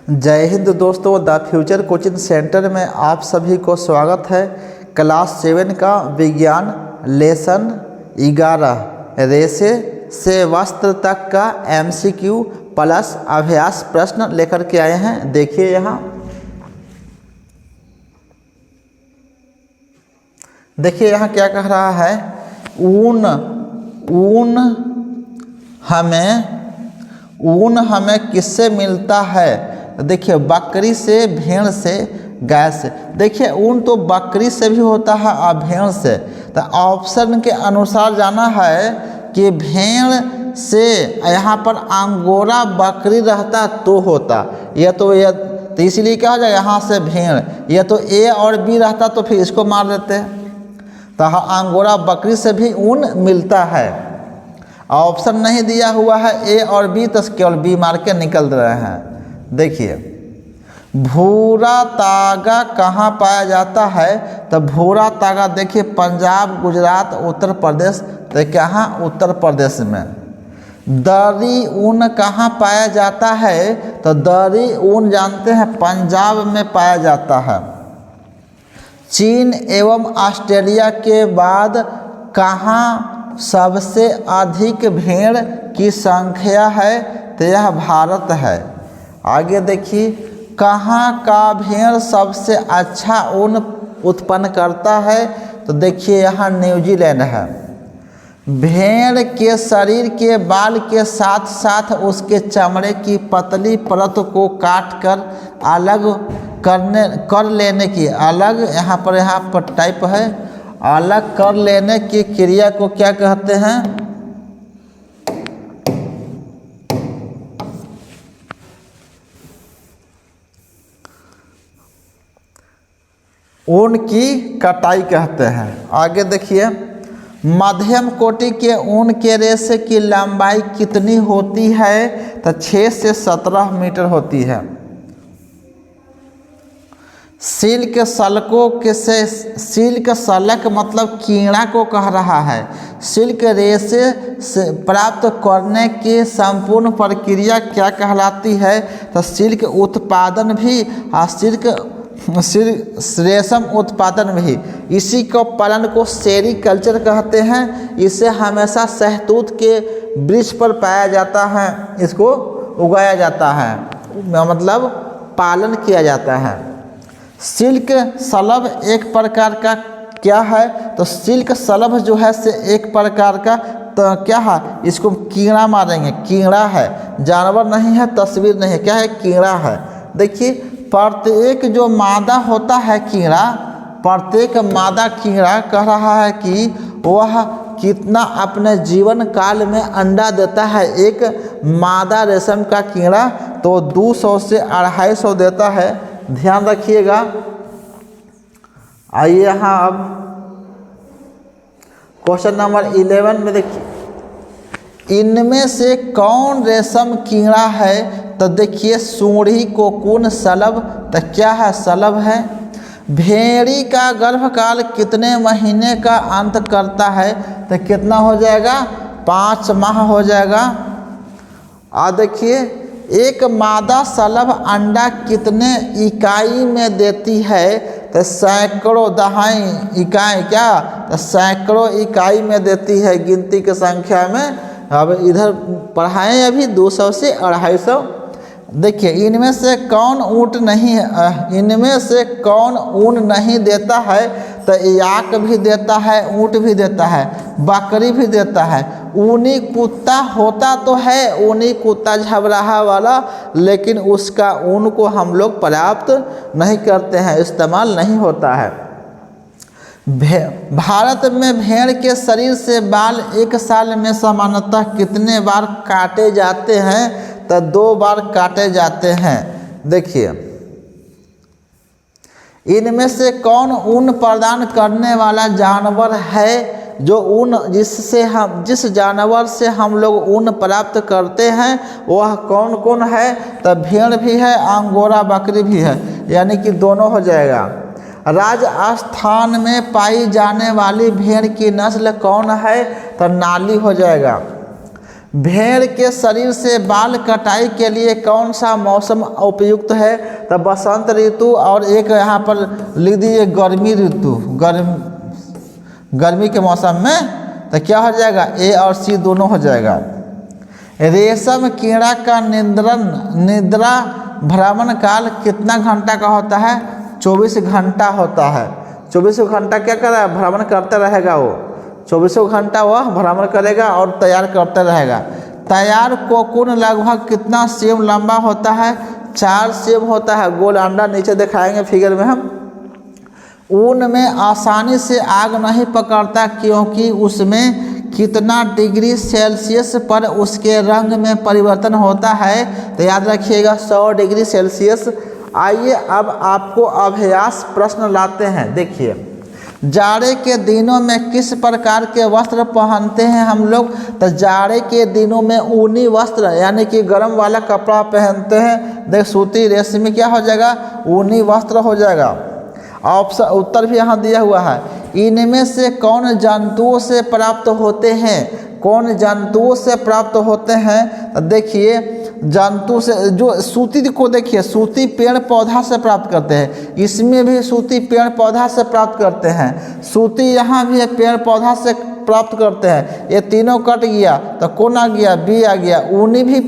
जय हिंद दोस्तों, the future coaching centre में आप सभी को स्वागत है। क्लास 7 का विज्ञान लेसन 11 रेशे से वस्त्र तक का MCQ प्लस अभ्यास प्रश्न लेकर के आए हैं। देखिए यहाँ क्या कह रहा है। ऊन हमें किससे मिलता है? देखिए बकरी से, भेड़ से, गाय से। देखिए ऊन तो बकरी से भी होता है और भेड़ से। तो ऑप्शन के अनुसार जाना है कि भेड़ से यहाँ पर अंगोरा बकरी रहता तो होता, तो इसलिए क्या हो जाएगा यहाँ से भेड़। यह तो A और B रहता तो फिर इसको मार देते। तो अंगोरा बकरी से भी ऊन मिलता है। ऑप्शन नहीं दिया हुआ है A और B, तो केवल B मार के निकल रहे हैं। देखिए भूरा तागा कहाँ पाया जाता है? तो भूरा तागा देखिए पंजाब, गुजरात, उत्तर प्रदेश। तो कहाँ? उत्तर प्रदेश में। दरी ऊन कहाँ पाया जाता है? तो दरी ऊन जानते हैं पंजाब में पाया जाता है। चीन एवं ऑस्ट्रेलिया के बाद कहाँ सबसे अधिक भेड़ की संख्या है? तो यह भारत है। आगे देखिए कहाँ का भेड़ सबसे अच्छा ऊन उत्पन्न करता है? तो देखिए यहाँ न्यूजीलैंड है। भेड़ के शरीर के बाल के साथ साथ उसके चमड़े की पतली परत को काट कर अलग कर लेने की यहाँ पर टाइप है, अलग कर लेने की क्रिया को क्या कहते हैं? ऊन की कटाई कहते हैं। आगे देखिए मध्यम कोटि के ऊन के रेशे की लंबाई कितनी होती है? तो 6 से 17 मीटर होती है। सिल्क सलक मतलब कीड़ा को कह रहा है। सिल्क रेशे से प्राप्त करने की संपूर्ण प्रक्रिया क्या कहलाती है? तो सिल्क उत्पादन भी रेशम उत्पादन भी। इसी को पालन को सेरीकल्चर कहते हैं। इसे हमेशा शहतूत के वृक्ष पर पाया जाता है, इसको उगाया जाता है, मतलब पालन किया जाता है। सिल्क शलभ एक प्रकार का क्या है? तो सिल्क शलभ जो है से एक प्रकार का तो क्या है? इसको कीड़ा मारेंगे, कीड़ा है, जानवर नहीं है, तस्वीर नहीं है, क्या है? कीड़ा है। देखिए प्रत्येक जो मादा होता है कीड़ा, प्रत्येक मादा कीड़ा कह रहा है कि वह कितना अपने जीवन काल में अंडा देता है। एक मादा रेशम का कीड़ा तो 200 से 250 देता है। ध्यान रखिएगा। आइए यहाँ अब क्वेश्चन नंबर 11 में देखिए, इनमें से कौन रेशम कीड़ा है? तो देखिए सूढ़ी, कोकून, शलभ। तो क्या है? शलभ है। भेड़ी का गर्भकाल कितने महीने का अंत करता है? तो कितना हो जाएगा? 5 माह हो जाएगा। और देखिए एक मादा शलभ अंडा कितने इकाई में देती है? तो सैकड़ों, दहाई इकाई, क्या? तो सैकड़ों इकाई में देती है गिनती की संख्या में। अब इधर पढ़ाएं अभी 200 से 250। देखिए इनमें से कौन ऊन नहीं देता है? तो याक भी देता है, ऊँट भी देता है, बकरी भी देता है। ऊनी कुत्ता होता तो है, ऊनी कुत्ता झबराहा वाला, लेकिन उसका ऊन को हम लोग पर्याप्त नहीं करते हैं, इस्तेमाल नहीं होता है। भारत में भेड़ के शरीर से बाल एक साल में सामान्यतः कितने बार काटे जाते हैं? तो 2 बार काटे जाते हैं। देखिए इनमें से कौन ऊन प्रदान करने वाला जानवर है? जो ऊन जिस जानवर से हम लोग ऊन प्राप्त करते हैं वह कौन कौन है? तो भेड़ भी है, अंगोरा बकरी भी है, यानी कि दोनों हो जाएगा। राजस्थान में पाई जाने वाली भेड़ की नस्ल कौन है? तो नाली हो जाएगा। भेड़ के शरीर से बाल कटाई के लिए कौन सा मौसम उपयुक्त है? तो बसंत ऋतु और एक यहाँ पर लिख दीजिए गर्मी ऋतु, गर्मी के मौसम में। तो क्या हो जाएगा? ए और सी दोनों हो जाएगा। रेशम कीड़ा का निद्रा भ्रमण काल कितना घंटा का होता है? 24 घंटा होता है। 24 घंटा क्या कर रहा है? भ्रमण करते रहेगा वो। 24 घंटा वह भ्रमण करेगा और तैयार करते रहेगा। तैयार कोकून लगभग कितना सेम लंबा होता है? 4 सेम होता है। गोल अंडा नीचे दिखाएंगे फिगर में हम। ऊन में आसानी से आग नहीं पकड़ता क्योंकि उसमें कितना डिग्री सेल्सियस पर उसके रंग में परिवर्तन होता है? तो याद रखिएगा 100 डिग्री सेल्सियस। आइए अब आपको अभ्यास प्रश्न लाते हैं। देखिए, जाड़े के दिनों में किस प्रकार के वस्त्र पहनते हैं हम लोग? तो जाड़े के दिनों में ऊनी वस्त्र यानी कि गर्म वाला कपड़ा पहनते हैं। देख, सूती रेशमी क्या हो जाएगा? ऊनी वस्त्र हो जाएगा। ऑप्शन उत्तर भी यहाँ दिया हुआ है। इनमें से कौन जंतुओं से प्राप्त होते हैं? कौन जंतुओं से प्राप्त होते हैं? तो देखिए, जंतु से जो सूती को देखिए, सूती पेड़ पौधा से प्राप्त करते हैं। इसमें भी सूती पेड़ पौधा से प्राप्त करते हैं। सूती यहाँ भी पेड़ पौधा से प्राप्त करते हैं। ये तीनों कट गया तो कौन आ गया? बी आ गया। ऊनी भी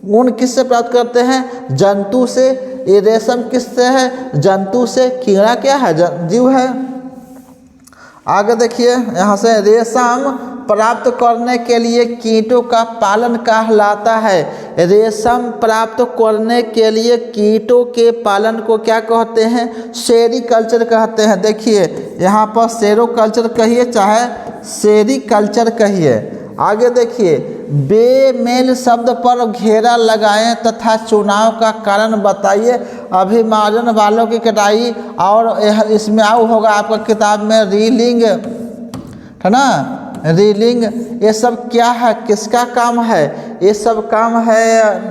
ऊन किससे प्राप्त करते हैं? जंतु से। ये रेशम किससे है? जंतु से। कीड़ा क्या है? जीव है। आगे देखिए, यहाँ से रेशम प्राप्त करने के लिए कीटों का पालन कहलाता है। रेशम प्राप्त करने के लिए कीटों के पालन को क्या कहते हैं? सेरीकल्चर कहते हैं। देखिए, यहाँ पर सेरोकल्चर कहिए चाहे सेरीकल्चर कहिए। आगे देखिए, बेमेल शब्द पर घेरा लगाएं तथा चुनाव का कारण बताइए। अभिमार्जन बालों की कटाई और इसमें आउ होगा आपका किताब में रीलिंग, है ना? रीलिंग ये सब क्या है? किसका काम है? ये सब काम है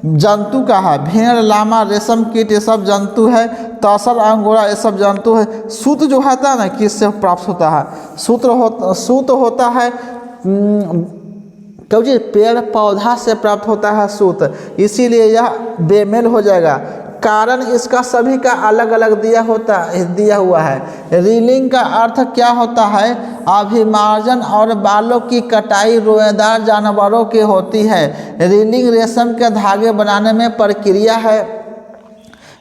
जंतु का है। भेड़, लामा, रेशम कीट ये सब जंतु है। तसर, अंगोरा ये सब जंतु है। सूत जो होता है ना, किससे प्राप्त होता है? सूत होता है क्योंकि पेड़ पौधा से प्राप्त होता है सूत, इसीलिए यह बेमेल हो जाएगा। कारण इसका सभी का अलग अलग दिया हुआ है। रीलिंग का अर्थ क्या होता है? अभिमार्जन और बालों की कटाई रोएदार जानवरों की होती है। रीलिंग रेशम के धागे बनाने में प्रक्रिया है।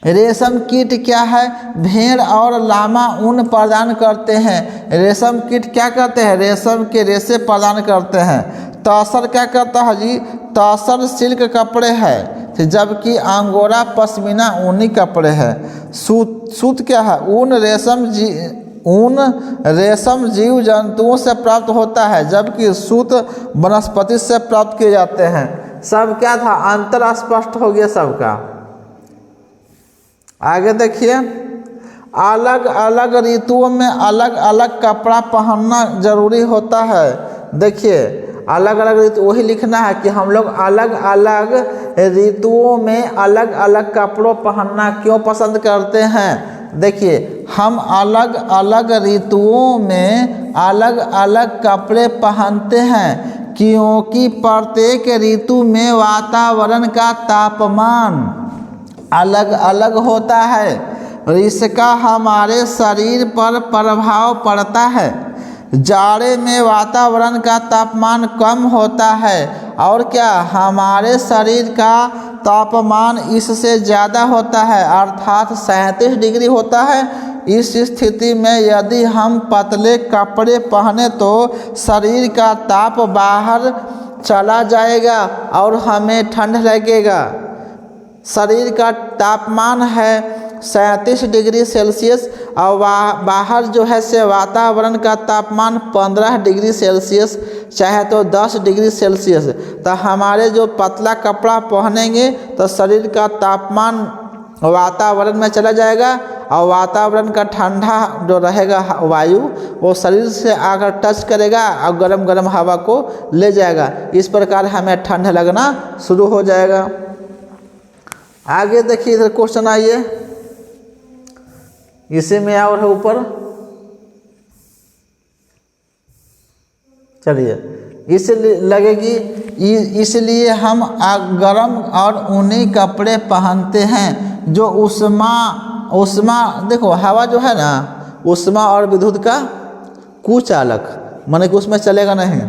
रेशम कीट क्या है? भेड़ और लामा ऊन प्रदान करते हैं। रेशम कीट क्या करते हैं? रेशम के रेशे प्रदान करते हैं। तसर क्या करता है जी? तसर सिल्क कपड़े है, जबकि अंगोरा पश्मीना ऊनी कपड़े हैं। सूत क्या है? ऊन रेशम जीव जंतुओं से प्राप्त होता है, जबकि सूत वनस्पति से प्राप्त किए जाते हैं। सब क्या था? अंतर स्पष्ट हो गया सबका। आगे देखिए, अलग अलग ऋतुओं में अलग अलग कपड़ा पहनना जरूरी होता है। देखिए, अलग अलग ऋतु वही लिखना है कि हम लोग अलग अलग ऋतुओं में अलग अलग कपड़ों पहनना क्यों पसंद करते हैं। देखिए, हम अलग अलग ऋतुओं में अलग अलग कपड़े पहनते हैं क्योंकि प्रत्येक ऋतु में वातावरण का तापमान अलग अलग होता है। इसका हमारे शरीर पर प्रभाव पड़ता है। जाड़े में वातावरण का तापमान कम होता है और क्या? हमारे शरीर का तापमान इससे ज़्यादा होता है, अर्थात 37 डिग्री होता है। इस स्थिति में यदि हम पतले कपड़े पहने तो शरीर का ताप बाहर चला जाएगा और हमें ठंड लगेगा। शरीर का तापमान है 37 डिग्री सेल्सियस और बाहर जो है से वातावरण का तापमान 15 डिग्री सेल्सियस, चाहे तो 10 डिग्री सेल्सियस। तो हमारे जो पतला कपड़ा पहनेंगे तो शरीर का तापमान वातावरण में चला जाएगा और वातावरण का ठंडा जो रहेगा वायु वो शरीर से आकर टच करेगा और गरम गरम हवा को ले जाएगा। इस प्रकार हमें ठंड लगना शुरू हो जाएगा। आगे देखिए, इधर क्वेश्चन आइए, इसी में और है ऊपर। चलिए, इसलिए लगेगी, इसलिए हम गर्म और ऊनी कपड़े पहनते हैं जो उष्मा देखो हवा जो है ना, उष्मा और विद्युत का कुचालक, माने कि उसमें चलेगा नहीं,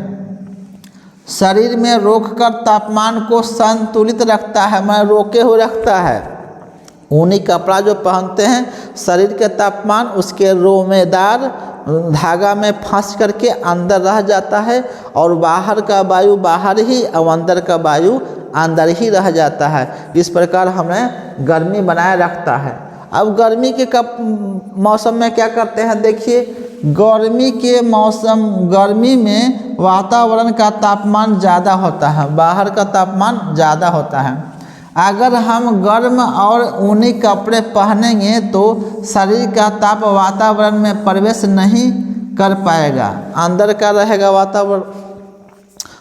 शरीर में रोककर तापमान को संतुलित रखता है, मैं रोके हुए रखता है। ऊनी कपड़ा जो पहनते हैं शरीर के तापमान उसके रोमेदार धागा में फंस करके अंदर रह जाता है और बाहर का वायु बाहर ही और अंदर का वायु अंदर ही रह जाता है। इस प्रकार हमें गर्मी बनाए रखता है। अब गर्मी के मौसम में क्या करते हैं, देखिए गर्मी के मौसम, गर्मी में वातावरण का तापमान ज़्यादा होता है, बाहर का तापमान ज़्यादा होता है। अगर हम गर्म और ऊनी कपड़े पहनेंगे तो शरीर का ताप वातावरण में प्रवेश नहीं कर पाएगा, अंदर का रहेगा वातावरण,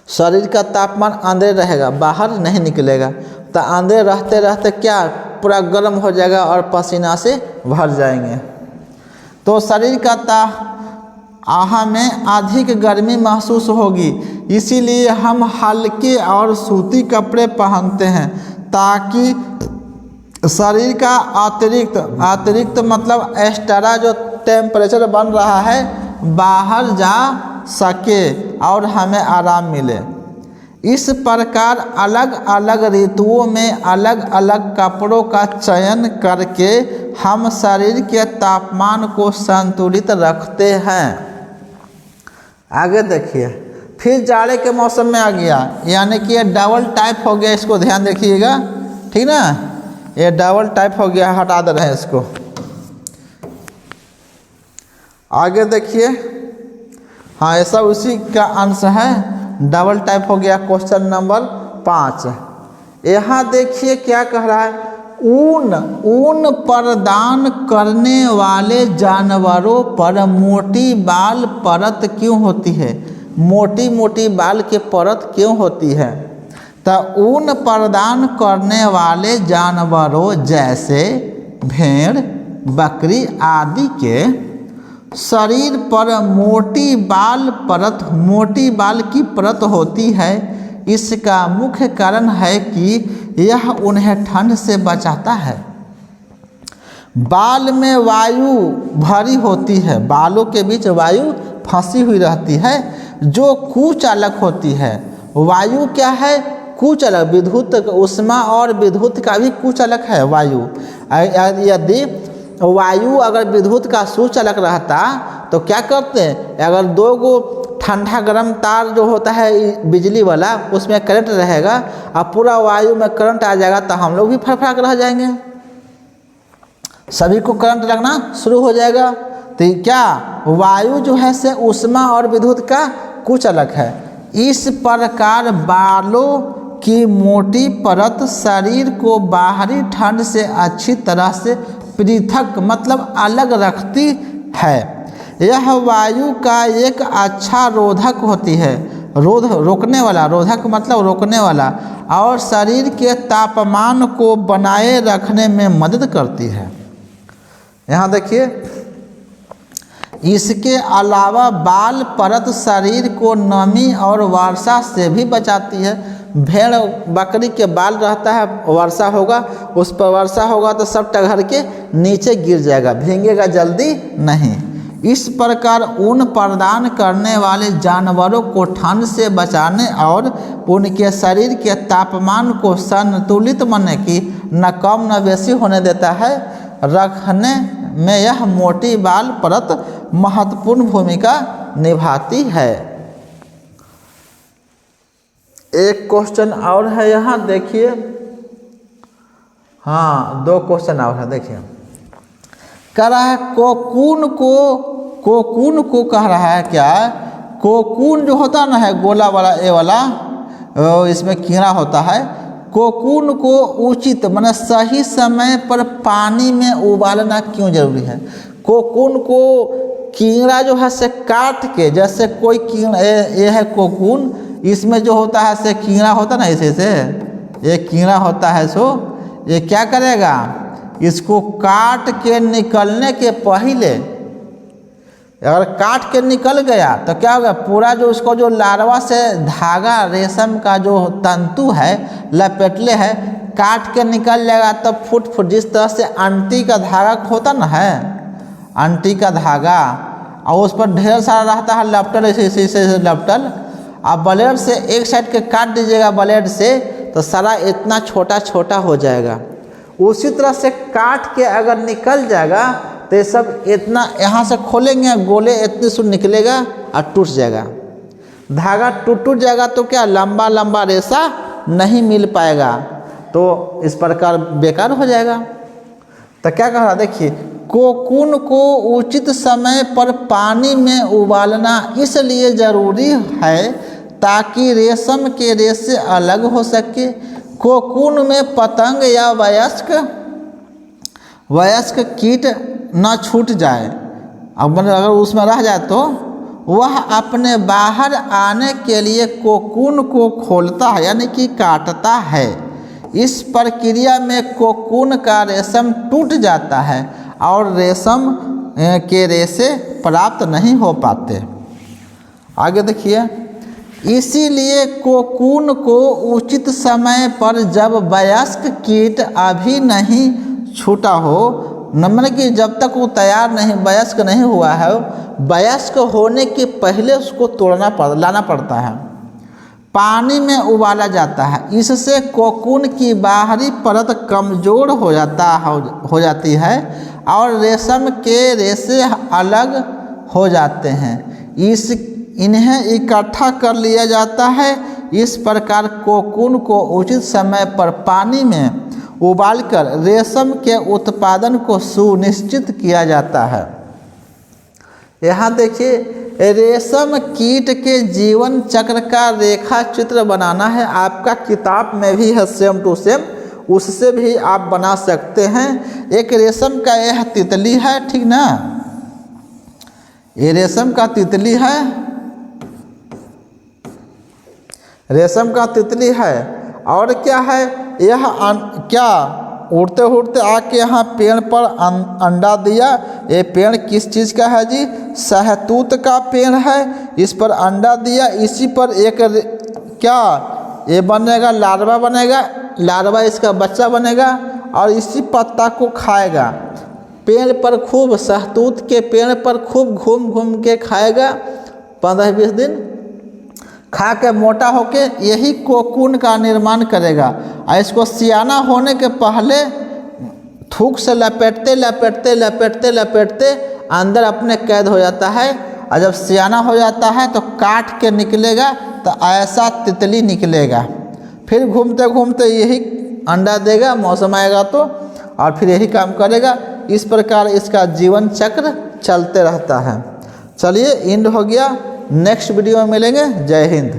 शरीर का तापमान अंदर रहेगा, बाहर नहीं निकलेगा। तो अंदर रहते रहते क्या पूरा गर्म हो जाएगा और पसीना से भर जाएंगे। तो शरीर का आहा में अधिक गर्मी महसूस होगी, इसीलिए हम हल्के और सूती कपड़े पहनते हैं ताकि शरीर का अतिरिक्त मतलब एक्स्ट्रा जो टेम्परेचर बन रहा है बाहर जा सके और हमें आराम मिले। इस प्रकार अलग अलग ऋतुओं में अलग अलग कपड़ों का चयन करके हम शरीर के तापमान को संतुलित रखते हैं। आगे देखिए, फिर जाड़े के मौसम में आ गया, यानी कि ये डबल टाइप हो गया, इसको ध्यान देखिएगा, ठीक ना, ये डबल टाइप हो गया, हटा दे रहे हैं इसको। आगे देखिए, हाँ ऐसा उसी का अंश है, डबल टाइप हो गया। क्वेश्चन नंबर 5, यहाँ देखिए क्या कह रहा है, ऊन प्रदान करने वाले जानवरों पर मोटी बाल परत क्यों होती है, मोटी मोटी बाल के परत क्यों होती है। तो ऊन प्रदान करने वाले जानवरों जैसे भेड़, बकरी आदि के शरीर पर मोटी बाल की परत होती है। इसका मुख्य कारण है कि यह उन्हें ठंड से बचाता है। बाल में वायु भरी होती है, बालों के बीच वायु फंसी हुई रहती है जो कुचालक होती है। वायु क्या है, कुचालक, विद्युत उष्मा और विद्युत का भी कुचालक है वायु। यदि वायु अगर विद्युत का सुचालक रहता तो क्या करते हैं, अगर दो गो ठंडा गर्म तार जो होता है बिजली वाला, उसमें करंट रहेगा और पूरा वायु में करंट आ जाएगा तो हम लोग भी फड़फड़ाक रह जाएंगे, सभी को करंट लगना शुरू हो जाएगा। तो क्या वायु जो है से उष्मा और विद्युत का कुचालक है। इस प्रकार बालों की मोटी परत शरीर को बाहरी ठंड से अच्छी तरह से पृथक मतलब अलग रखती है। यह वायु का एक अच्छा रोधक होती है, रोकने वाला, रोधक मतलब रोकने वाला, और शरीर के तापमान को बनाए रखने में मदद करती है। यहाँ देखिए, इसके अलावा बाल परत शरीर को नमी और वर्षा से भी बचाती है। भेड़ बकरी के बाल रहता है, वर्षा होगा, उस पर वर्षा होगा तो सब टघर के नीचे गिर जाएगा, भीगेगा जल्दी नहीं। इस प्रकार ऊन प्रदान करने वाले जानवरों को ठंड से बचाने और उनके शरीर के तापमान को संतुलित माने कि न कम न बेसी होने देता है, रखने में यह मोटी बाल परत महत्वपूर्ण भूमिका निभाती है। एक क्वेश्चन और है यहाँ देखिए, हाँ 2 क्वेश्चन और है, देखिए कह रहा है कोकून को कह रहा है क्या, कोकून जो होता ना है गोला वाला, ए वाला, इसमें कीड़ा होता है। कोकून को उचित माने सही समय पर पानी में उबालना क्यों जरूरी है। कोकून को कीड़ा जो है से काट के, जैसे कोई कीड़ा, ये है कोकून, इसमें जो होता है से कीड़ा होता ना, इसे से ये कीड़ा होता है, सो ये क्या करेगा, इसको काट के निकलने के पहले अगर काट के निकल गया तो क्या होगा, पूरा जो उसको जो लार्वा से धागा रेशम का जो तंतु है लपेटले है, काट के निकल जाएगा तो फुट जिस तरह से अंटी का धागा होता ना है, अंटी का धागा, और उस पर ढेर सारा रहता है लपटल, ऐसे लपटल। आप ब्लेड से एक साइड के काट दीजिएगा ब्लेड से तो सारा इतना छोटा छोटा हो जाएगा। उसी तरह से काट के अगर निकल जाएगा तो ये सब इतना, यहाँ से खोलेंगे गोले इतने सुन निकलेगा और टूट जाएगा, धागा टूट जाएगा तो क्या लंबा लंबा रेशा नहीं मिल पाएगा, तो इस प्रकार बेकार हो जाएगा। तो क्या कह रहा, देखिए कोकून को उचित समय पर पानी में उबालना इसलिए ज़रूरी है ताकि रेशम के रेशे अलग हो सके। कोकून में पतंग या वयस्क कीट न छूट जाए, अब अगर उसमें रह जाए तो वह अपने बाहर आने के लिए कोकून को खोलता है यानी कि काटता है। इस प्रक्रिया में कोकून का रेशम टूट जाता है और रेशम के रेशे प्राप्त नहीं हो पाते। आगे देखिए, इसीलिए कोकून को उचित समय पर जब वयस्क कीट अभी नहीं छूटा हो, मतलब कि जब तक वो तैयार नहीं, वयस्क नहीं हुआ है, वयस्क होने के पहले उसको लाना पड़ता है, पानी में उबाला जाता है। इससे कोकून की बाहरी परत कमज़ोर हो जाती है और रेशम के रेशे अलग हो जाते हैं। इन्हें इकट्ठा कर लिया जाता है। इस प्रकार कोकून को उचित समय पर पानी में उबालकर रेशम के उत्पादन को सुनिश्चित किया जाता है। यहाँ देखिए, रेशम कीट के जीवन चक्र का रेखा चित्र बनाना है, आपका किताब में भी है सेम टू सेम, उससे भी आप बना सकते हैं। एक रेशम का यह तितली है, ठीक ना, ये रेशम का तितली है, रेशम का तितली है। और क्या है, यह क्या उड़ते उड़ते आके यहाँ पेड़ पर अंडा दिया। ये पेड़ किस चीज़ का है जी, सहतूत का पेड़ है। इस पर अंडा दिया, इसी पर एक क्या ये बनेगा, लार्वा बनेगा, लार्वा इसका बच्चा बनेगा और इसी पत्ता को खाएगा। पेड़ पर खूब, सहतूत के पेड़ पर खूब घूम घूम के खाएगा, 15-20 दिन खा के मोटा होके यही कोकून का निर्माण करेगा। और इसको सियाना होने के पहले थूक से लपेटते लपेटते लपेटते लपेटते अंदर अपने कैद हो जाता है, और जब सियाना हो जाता है तो काट के निकलेगा तो ऐसा तितली निकलेगा। फिर घूमते घूमते यही अंडा देगा, मौसम आएगा तो, और फिर यही काम करेगा। इस प्रकार इसका जीवन चक्र चलते रहता है। चलिए, एंड हो गया, नेक्स्ट वीडियो में मिलेंगे। जय हिंद।